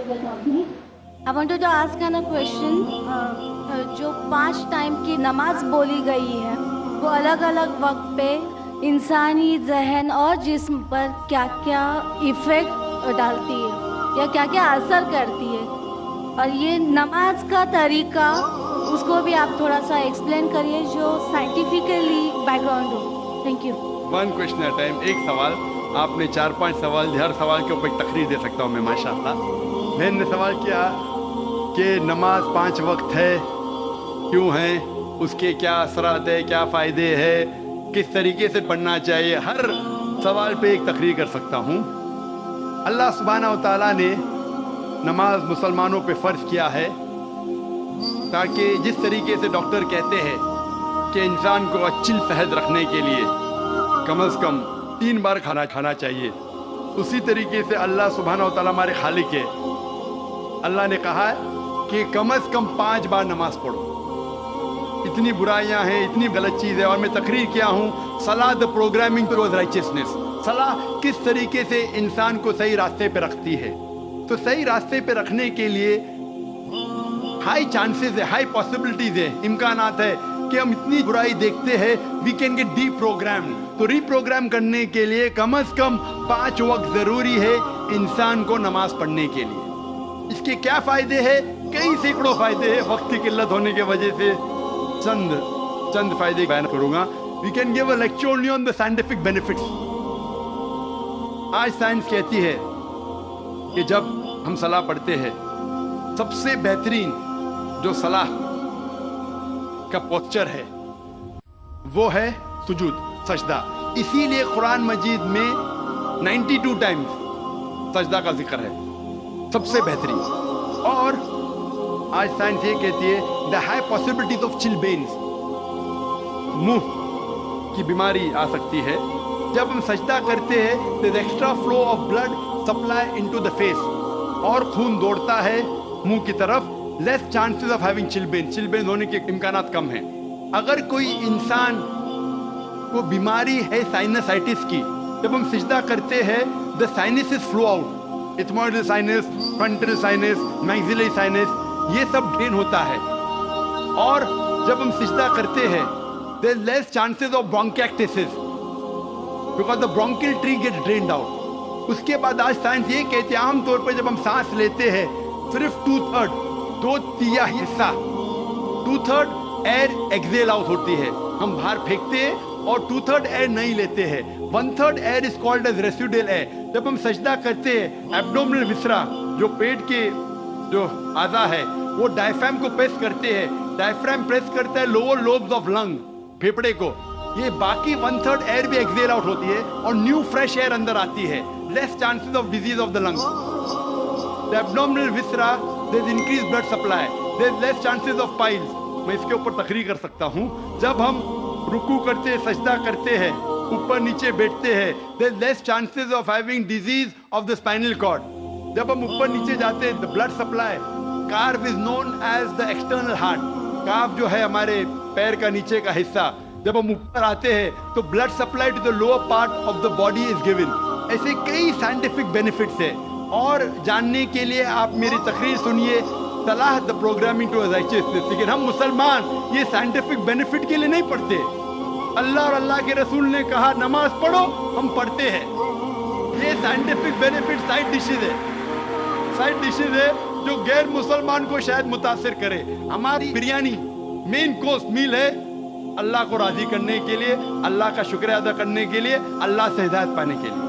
I wanted to ask a question. जो 5 time की नमाज बोली गई है वो अलग अलग वक्त पे इंसानी जहन और जिस्म पर क्या क्या इफ़ेक्ट डालती है या क्या क्या असर करती है, और ये नमाज का तरीका उसको भी आप थोड़ा सा एक्सप्लेन करिए जो साइंटिफिकली बैकग्राउंड हो. Thank you. One question at time, एक सवाल. आपने 4-5 सवाल, हर सवाल के ऊपर एक तकरीर दे सकता हूँ मैं माशाअल्लाह. मैंने सवाल किया कि नमाज 5 वक्त है, क्यों है, उसके क्या असरात है, क्या फ़ायदे हैं, किस तरीके से पढ़ना चाहिए, हर सवाल पे एक तकरीर कर सकता हूँ. अल्लाह सुब्हानहू व तआला ने नमाज मुसलमानों पे फ़र्ज़ किया है ताकि जिस तरीके से डॉक्टर कहते हैं कि इंसान को अच्छी सेहत रखने के लिए कम से कम 3 बार खाना खाना चाहिए, उसी तरीके से अल्लाह सुब्हानहू व तआला हमारे खालिक है. अल्लाह ने कहा है कि कम से कम 5 बार नमाज पढ़ो. इतनी बुराइयां हैं, इतनी गलत चीज़ है. और मैं तकरीर किया हूँ सलाह द प्रोग्रामिंग टुवर्ड्स राइचियसनेस. सलाह किस तरीके से इंसान को सही रास्ते पे रखती है. तो सही रास्ते पे रखने के लिए हाई चांसेस है, हाई पॉसिबिलिटीज है, इम्कानात है कि हम इतनी बुराई देखते हैं, वी कैन गेट रीप्रोग्राम. तो रीप्रोग्राम करने के लिए कम से कम 5 वक्त ज़रूरी है इंसान को नमाज पढ़ने के लिए. इसके क्या फ़ायदे हैं? कई सैकड़ों फ़ायदे हैं. वक्त की किल्लत होने की वजह से चंद फ़ायदे बयान करूँगा. We can give a lecture only on the scientific benefits. आज साइंस कहती है कि जब हम सलाह पढ़ते हैं सबसे बेहतरीन जो सलाह का पोस्चर है वो है सुजूद, सजदा. इसीलिए कुरान मजीद में 92 टाइम्स सजदा का जिक्र है, सबसे बेहतरीन. और आज साइंस ये कहती है द हाई पॉसिबिलिटीज ऑफ चिलबेन्स, मुंह की बीमारी आ सकती है. जब हम सजदा करते हैं तो extra flow of blood supply into the face, और खून दौड़ता है मुंह की तरफ. लेस चांसेस ऑफ हैविंग चिलबेन, चिलबेन होने के इम्कानात कम हैं. अगर कोई इंसान को बीमारी है साइनसाइटिस की, जब हम सजदा करते हैं the sinuses flow out, ethmoidal sinus, frontal sinus, maxillary sinus, ये सब ड्रेन होता है. और जब हम सजदा करते हैं there is less chances of bronchitis because the bronchial tree gets drained out. उसके बाद आज साइंस ये कहती है आमतौर पर जब हम सांस लेते हैं सिर्फ 2/3 हिस्सा 2/3 एयर एक्सेल आउट होती है, हम बाहर फेंकते हैं, और 2/3 एयर नहीं लेते हैं. 1/3 air is called as residual air. जब हम सजदा करते हैं एब्डोमिनल विसरा, जो पेट के जो आज़ा है, वो डायफ्राम को प्रेस करते हैं. डायफ्राम प्रेस करता है लोअर लोब्स ऑफ लंग, फेफड़े को. ये बाकी 1/3 एयर भी एक्सेल आउट होती है और न्यू फ्रेश एयर अंदर आती है. Less chances of disease of the lungs. The abdominal viscera there is increase blood supply, there is less chances of piles. मैं इसके ऊपर तकरीर कर सकता हूँ. जब हम रुकू करते हैं, सजदा करते हैं, ऊपर नीचे बैठते हैं, there is less chances of having disease of the spinal cord. जब हम ऊपर नीचे जाते हैं the blood supply, calf is known as the external heart. Calf जो है हमारे पैर का नीचे का हिस्सा, जब हम ऊपर आते हैं तो blood supply to the lower part of the body is given. ऐसे कई साइंटिफिक बेनिफिट्स है. और जानने के लिए आप मेरी तकरीर सुनिए सलाह द प्रोग्रामिंग टू राइचियसनेस. लेकिन हम मुसलमान ये साइंटिफिक बेनिफिट के लिए नहीं पढ़ते. अल्लाह और अल्लाह के रसूल ने कहा नमाज पढ़ो, हम पढ़ते हैं. ये साइंटिफिक बेनिफिट साइड डिशेज है, साइड डिशेज है जो गैर मुसलमान को शायद मुतासिर करे. हमारी बिरयानी मेन कोर्स मील है अल्लाह को राजी करने के लिए, अल्लाह का शुक्र अदा करने के लिए, अल्लाह से हिदायत पाने के लिए.